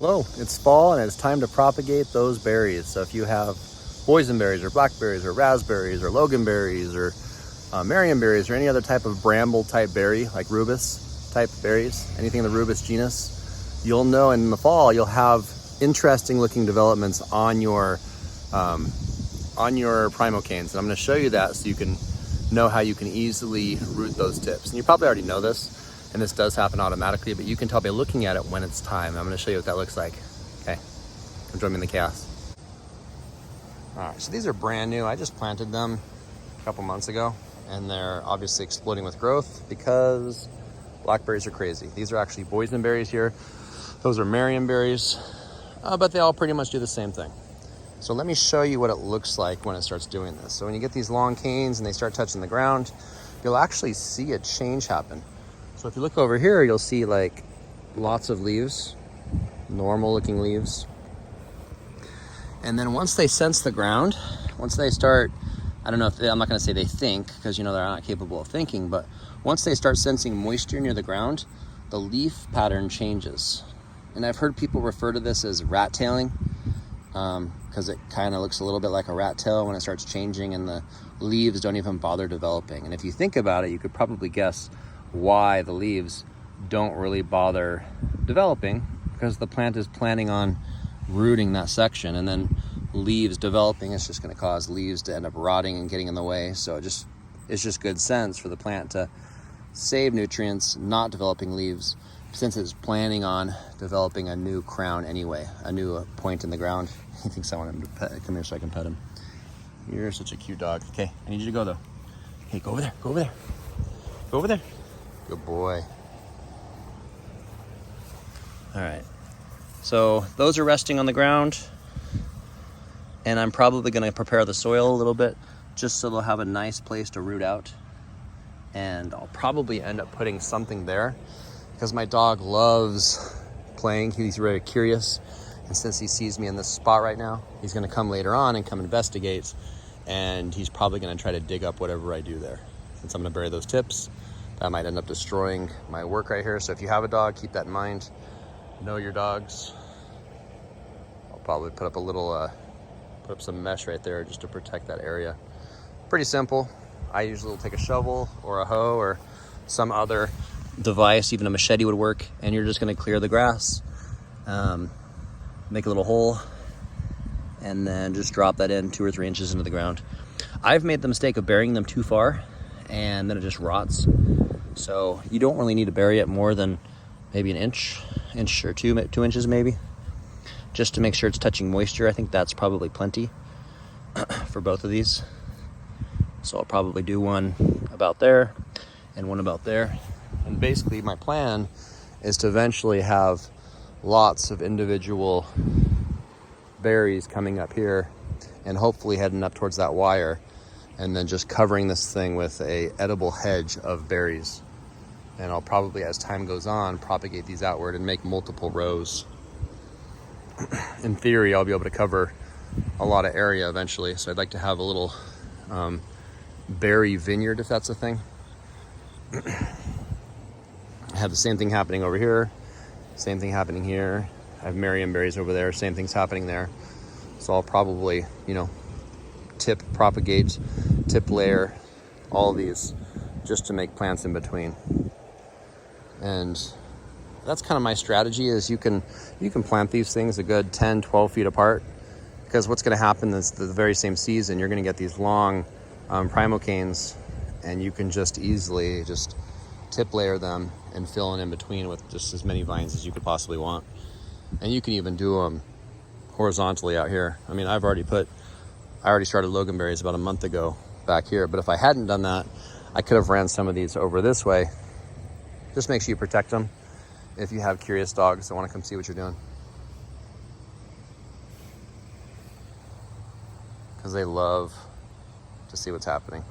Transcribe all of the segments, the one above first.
Hello, it's fall and it's time to propagate those berries. So if you have boysenberries or blackberries or raspberries or loganberries or Marionberries or any other type of bramble type berry like rubus type berries, anything in the rubus genus, you'll know in the fall you'll have interesting looking developments on your primocanes. And I'm going to show you that so you can know how you can easily root those tips. And you probably already know this, and this does happen automatically, but you can tell by looking at it when it's time. I'm going to show you what that looks like. Okay, come join me in the chaos. All right, so these are brand new. I just planted them a couple months ago, and they're obviously exploding with growth because blackberries are crazy. These are actually boysenberries here. Those are Marionberries, but they all pretty much do the same thing. So let me show you what it looks like when it starts doing this. So when you get these long canes and they start touching the ground, you'll actually see a change happen. So if you look over here, you'll see like lots of leaves, normal looking leaves. And then once they sense the ground, once they start, I don't know if I'm not going to say they think, because you know they're not capable of thinking, but once they start sensing moisture near the ground, the leaf pattern changes. And I've heard people refer to this as rat tailing, because it kind of looks a little bit like a rat tail when it starts changing and the leaves don't even bother developing. And if you think about it, you could probably guess why the leaves don't really bother developing, because the plant is planning on rooting that section, and then leaves developing, it's just going to cause leaves to end up rotting and getting in the way. So it's just good sense for the plant to save nutrients, not developing leaves, since it's planning on developing a new crown anyway, a new point in the ground. He thinks I want him to come here so I can pet him. You're such a cute dog. Okay, I need you to go though. Hey, go over there, go over there. Go over there. Good boy. All right, so those are resting on the ground, and I'm probably going to prepare the soil a little bit just so they'll have a nice place to root out. And I'll probably end up putting something there because my dog loves playing. He's very curious, and since he sees me in this spot right now, he's going to come later on and come investigate, and he's probably going to try to dig up whatever I do there. Since I'm going to bury those tips, that might end up destroying my work right here. So if you have a dog, keep that in mind. Know your dogs. I'll probably put up a little, put up some mesh right there just to protect that area. Pretty simple. I usually will take a shovel or a hoe or some other device, even a machete would work, and you're just going to clear the grass, make a little hole, and then just drop that in 2 or 3 inches into the ground. I've made the mistake of burying them too far, and then it just rots. So you don't really need to bury it more than maybe an inch or 2 inches maybe, just to make sure it's touching moisture. I think that's probably plenty for both of these. So I'll probably do one about there and one about there. And basically my plan is to eventually have lots of individual berries coming up here and hopefully heading up towards that wire, and then just covering this thing with a edible hedge of berries. And I'll probably, as time goes on, propagate these outward and make multiple rows. In theory, I'll be able to cover a lot of area eventually. So I'd like to have a little berry vineyard, if that's a thing. I have the same thing happening over here, same thing happening here. I have Marionberries over there, same thing's happening there. So I'll probably, tip propagate, tip layer, all of these, just to make plants in between. And that's kind of my strategy, is you can plant these things a good 10, 12 feet apart, because what's going to happen is the very same season, you're going to get these long primocanes, and you can just easily just tip layer them and fill in between with just as many vines as you could possibly want. And you can even do them horizontally out here. I mean, I already started loganberries about a month ago back here, but if I hadn't done that, I could have ran some of these over this way. Just make sure you protect them if you have curious dogs that want to come see what you're doing, because they love to see what's happening.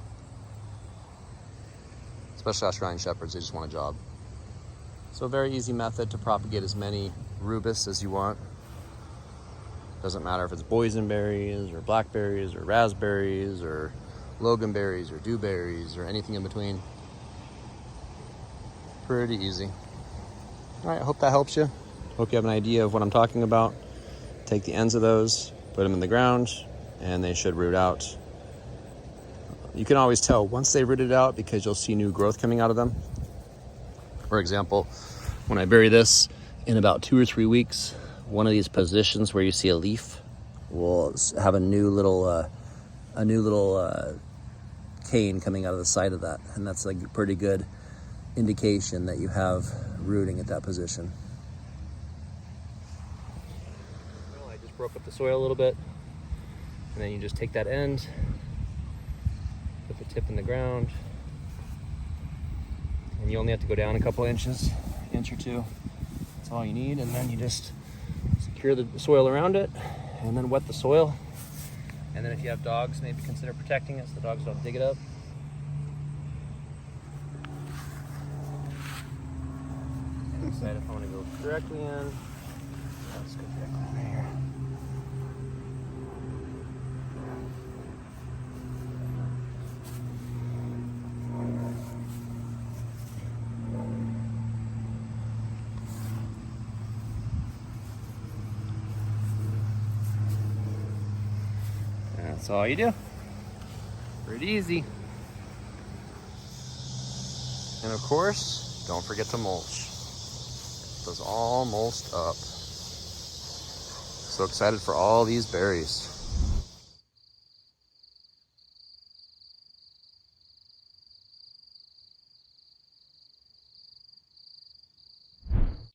Especially Australian Shepherds, they just want a job. So a very easy method to propagate as many rubus as you want. Doesn't matter if it's boysenberries or blackberries or raspberries or loganberries or dewberries or anything in between. Pretty easy. All right, I hope that helps you. Hope you have an idea of what I'm talking about. Take the ends of those, put them in the ground, and they should root out. You can always tell once they rooted out because you'll see new growth coming out of them. For example, when I bury this in about 2 or 3 weeks, one of these positions where you see a leaf will have a new little cane coming out of the side of that, and that's a pretty good indication that you have rooting at that position. Well, I just broke up the soil a little bit, and then you just take that end, put the tip in the ground, and you only have to go down a couple inches, inch or two. That's all you need, and then you just secure the soil around it, and then wet the soil. And then if you have dogs, maybe consider protecting it so the dogs don't dig it up. And decide if I want to go directly in. Let's go directly in right here. That's all you do. Pretty easy. And of course, don't forget to mulch. Those all mulched up. So excited for all these berries.